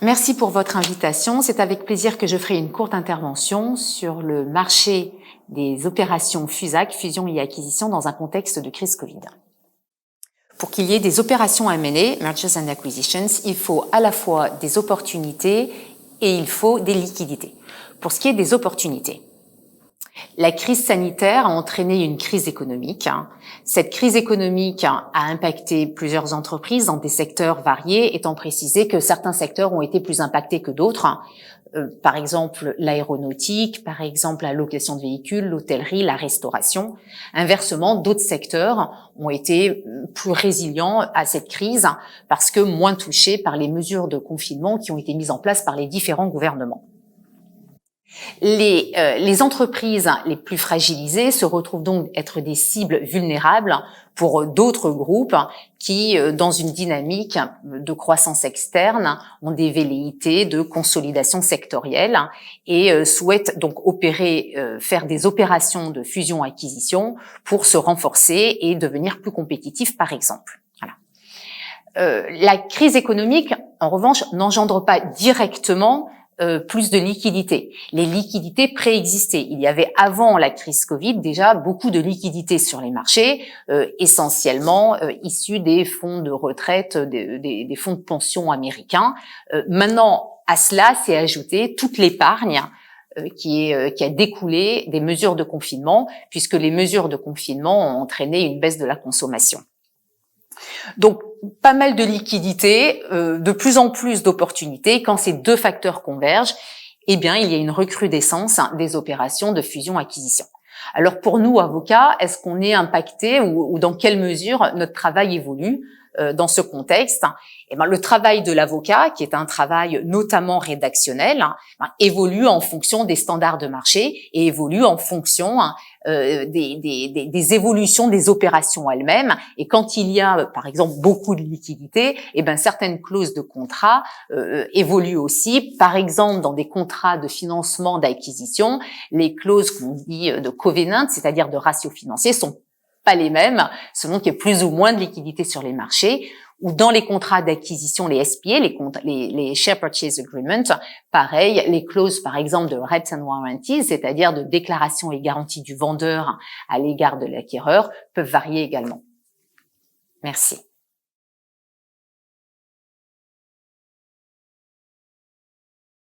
Merci pour votre invitation. C'est avec plaisir que je ferai une courte intervention sur le marché des opérations FUSAC, fusion et acquisition, dans un contexte de crise Covid. Pour qu'il y ait des opérations M&A, Mergers and Acquisitions, il faut à la fois des opportunités et il faut des liquidités. Pour ce qui est des opportunités, la crise sanitaire a entraîné une crise économique. Cette crise économique a impacté plusieurs entreprises dans des secteurs variés, étant précisé que certains secteurs ont été plus impactés que d'autres. Par exemple, l'aéronautique, par exemple la location de véhicules, l'hôtellerie, la restauration. Inversement, d'autres secteurs ont été plus résilients à cette crise parce que moins touchés par les mesures de confinement qui ont été mises en place par les différents gouvernements. Les entreprises les plus fragilisées se retrouvent donc être des cibles vulnérables pour d'autres groupes qui, dans une dynamique de croissance externe, ont des velléités de consolidation sectorielle et souhaitent donc faire des opérations de fusion-acquisition pour se renforcer et devenir plus compétitifs, par exemple. Voilà. La crise économique, en revanche, n'engendre pas directement plus de liquidités. Les liquidités préexistaient. Il y avait avant la crise Covid déjà beaucoup de liquidités sur les marchés, essentiellement issues des fonds de retraite, des fonds de pension américains. Maintenant, à cela s'est ajouté toute l'épargne qui a découlé des mesures de confinement, puisque les mesures de confinement ont entraîné une baisse de la consommation. Donc, pas mal de liquidités, de plus en plus d'opportunités. Quand ces deux facteurs convergent, eh bien, il y a une recrudescence des opérations de fusion-acquisition. Alors, pour nous, avocats, est-ce qu'on est impacté ou dans quelle mesure notre travail évolue dans ce contexte? Eh ben, le travail de l'avocat, qui est un travail notamment rédactionnel, évolue en fonction des standards de marché et évolue en fonction des évolutions des opérations elles-mêmes. Et quand il y a, par exemple, beaucoup de liquidités, eh ben, certaines clauses de contrat évoluent aussi. Par exemple, dans des contrats de financement d'acquisition, les clauses qu'on dit de covenant, c'est-à-dire de ratio financier, sont pas les mêmes, selon qu'il y a plus ou moins de liquidités sur les marchés, ou dans les contrats d'acquisition, les SPA, les Share Purchase Agreement, pareil, les clauses, par exemple, de Rights and Warranties, c'est-à-dire de déclaration et garantie du vendeur à l'égard de l'acquéreur, peuvent varier également. Merci.